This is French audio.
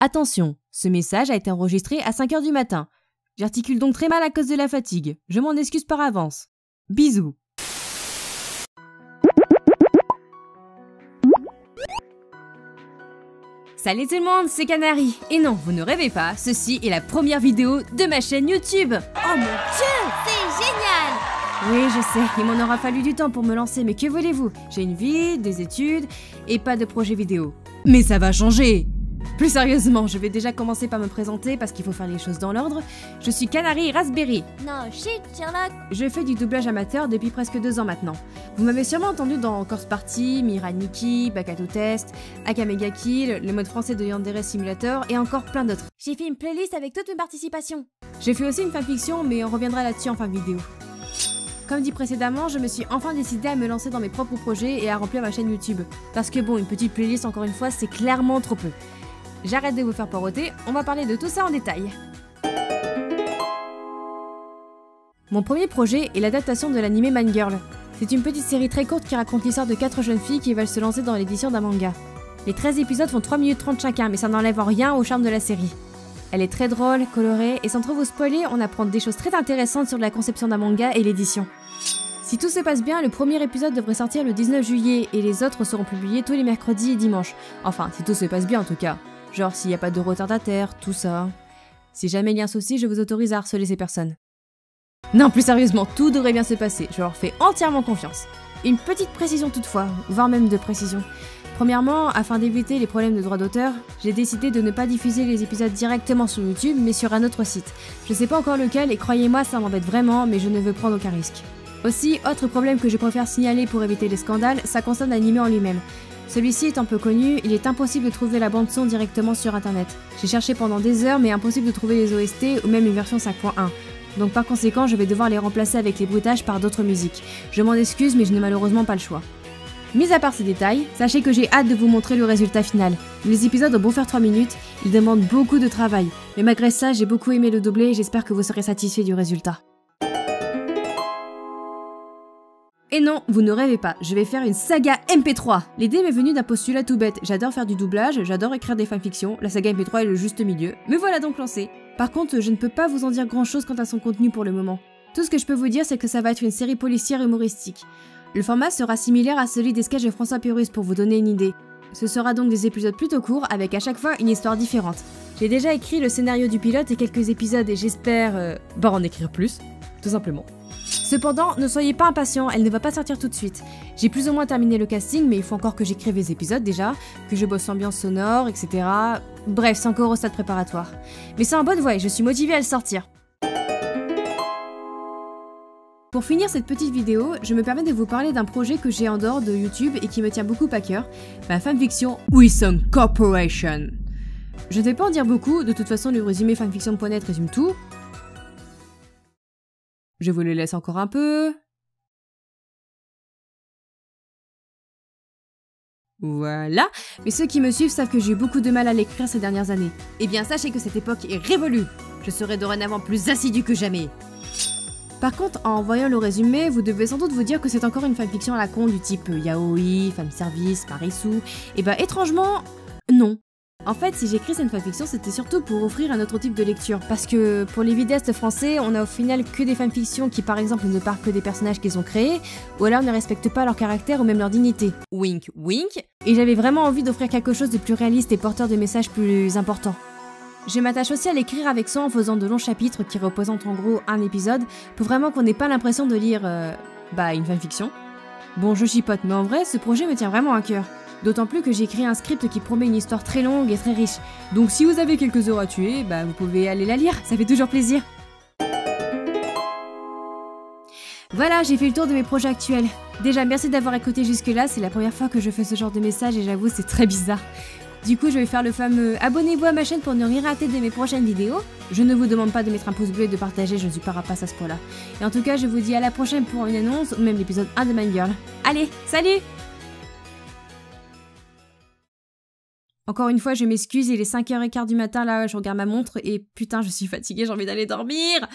Attention, ce message a été enregistré à 5 h du matin. J'articule donc très mal à cause de la fatigue. Je m'en excuse par avance. Bisous. Salut tout le monde, c'est Canary. Et non, vous ne rêvez pas, ceci est la première vidéo de ma chaîne YouTube. Oh mon Dieu, c'est génial! Oui, je sais, il m'en aura fallu du temps pour me lancer, mais que voulez-vous? J'ai une vie, des études et pas de projet vidéo. Mais ça va changer! Plus sérieusement, je vais déjà commencer par me présenter parce qu'il faut faire les choses dans l'ordre. Je suis Canary Raspberry. Non, shit, Sherlock! Je fais du doublage amateur depuis presque 2 ans maintenant. Vous m'avez sûrement entendu dans Corse Party, Mirai Nikki, Bakato Test, Akamega Kill, le mode français de Yandere Simulator et encore plein d'autres. J'ai fait une playlist avec toutes mes participations. J'ai fait aussi une fanfiction, mais on reviendra là-dessus en fin de vidéo. Comme dit précédemment, je me suis enfin décidée à me lancer dans mes propres projets et à remplir ma chaîne YouTube. Parce que bon, une petite playlist encore une fois, c'est clairement trop peu. J'arrête de vous faire poireauter, on va parler de tout ça en détail. Mon premier projet est l'adaptation de l'anime Man Girl. C'est une petite série très courte qui raconte l'histoire de 4 jeunes filles qui veulent se lancer dans l'édition d'un manga. Les 13 épisodes font 3 minutes 30 chacun, mais ça n'enlève en rien au charme de la série. Elle est très drôle, colorée, et sans trop vous spoiler, on apprend des choses très intéressantes sur la conception d'un manga et l'édition. Si tout se passe bien, le premier épisode devrait sortir le 19 juillet, et les autres seront publiés tous les mercredis et dimanches. Enfin, si tout se passe bien en tout cas. Genre s'il n'y a pas de retardataire, tout ça. Si jamais il y a un souci, je vous autorise à harceler ces personnes. Non, plus sérieusement, tout devrait bien se passer, je leur fais entièrement confiance. Une petite précision toutefois, voire même 2 précisions. Premièrement, afin d'éviter les problèmes de droit d'auteur, j'ai décidé de ne pas diffuser les épisodes directement sur YouTube, mais sur un autre site. Je sais pas encore lequel, et croyez-moi, ça m'embête vraiment, mais je ne veux prendre aucun risque. Aussi, autre problème que je préfère signaler pour éviter les scandales, ça concerne l'anime en lui-même. Celui-ci étant peu connu, il est impossible de trouver la bande-son directement sur internet. J'ai cherché pendant des heures, mais impossible de trouver les OST ou même une version 5.1. Donc par conséquent, je vais devoir les remplacer avec les bruitages par d'autres musiques. Je m'en excuse, mais je n'ai malheureusement pas le choix. Mis à part ces détails, sachez que j'ai hâte de vous montrer le résultat final. Les épisodes ont beau faire 3 minutes, ils demandent beaucoup de travail. Mais malgré ça, j'ai beaucoup aimé le doubler et j'espère que vous serez satisfaits du résultat. Et non, vous ne rêvez pas, je vais faire une saga MP3. L'idée m'est venue d'un postulat tout bête, j'adore faire du doublage, j'adore écrire des fanfictions, la saga MP3 est le juste milieu, me voilà donc lancé. Par contre, je ne peux pas vous en dire grand chose quant à son contenu pour le moment. Tout ce que je peux vous dire, c'est que ça va être une série policière humoristique. Le format sera similaire à celui des sketchs de François Pérus pour vous donner une idée. Ce sera donc des épisodes plutôt courts, avec à chaque fois une histoire différente. J'ai déjà écrit le scénario du pilote et quelques épisodes et j'espère en écrire plus, tout simplement. Cependant, ne soyez pas impatients, elle ne va pas sortir tout de suite. J'ai plus ou moins terminé le casting, mais il faut encore que j'écrive les épisodes déjà, que je bosse l'ambiance sonore, etc. Bref, c'est encore au stade préparatoire. Mais c'est en bonne voie et je suis motivée à le sortir. Pour finir cette petite vidéo, je me permets de vous parler d'un projet que j'ai en dehors de YouTube et qui me tient beaucoup à cœur, ma fanfiction Wison Corporation. Je ne vais pas en dire beaucoup, de toute façon le résumé fanfiction.net résume tout. Je vous le laisse encore un peu. Voilà. Mais ceux qui me suivent savent que j'ai eu beaucoup de mal à l'écrire ces dernières années. Eh bien, sachez que cette époque est révolue. Je serai dorénavant plus assidue que jamais. Par contre, en voyant le résumé, vous devez sans doute vous dire que c'est encore une fanfiction à la con du type yaoi, fanservice, Marisu. Et bah étrangement, non. En fait, si j'écris cette fanfiction, c'était surtout pour offrir un autre type de lecture. Parce que pour les vidéastes français, on a au final que des fanfictions qui par exemple ne parlent que des personnages qu'ils ont créés, ou alors ne respectent pas leur caractère ou même leur dignité. Wink wink. Et j'avais vraiment envie d'offrir quelque chose de plus réaliste et porteur de messages plus importants. Je m'attache aussi à l'écrire avec soin en faisant de longs chapitres qui représentent en gros un épisode, pour vraiment qu'on n'ait pas l'impression de lire, une fanfiction. Bon, je chipote, mais en vrai, ce projet me tient vraiment à cœur. D'autant plus que j'ai écrit un script qui promet une histoire très longue et très riche. Donc si vous avez quelques heures à tuer, vous pouvez aller la lire, ça fait toujours plaisir. Voilà, j'ai fait le tour de mes projets actuels. Déjà, merci d'avoir écouté jusque-là, c'est la première fois que je fais ce genre de message et j'avoue, c'est très bizarre. Du coup, je vais faire le fameux abonnez-vous à ma chaîne pour ne rien rater de mes prochaines vidéos. Je ne vous demande pas de mettre un pouce bleu et de partager, je ne suis pas rapace à ce point-là. Et en tout cas, je vous dis à la prochaine pour une annonce ou même l'épisode 1 de Man Girl. Allez, salut! Encore une fois, je m'excuse, il est 5 h 15 du matin, là, je regarde ma montre et putain, je suis fatiguée, j'ai envie d'aller dormir.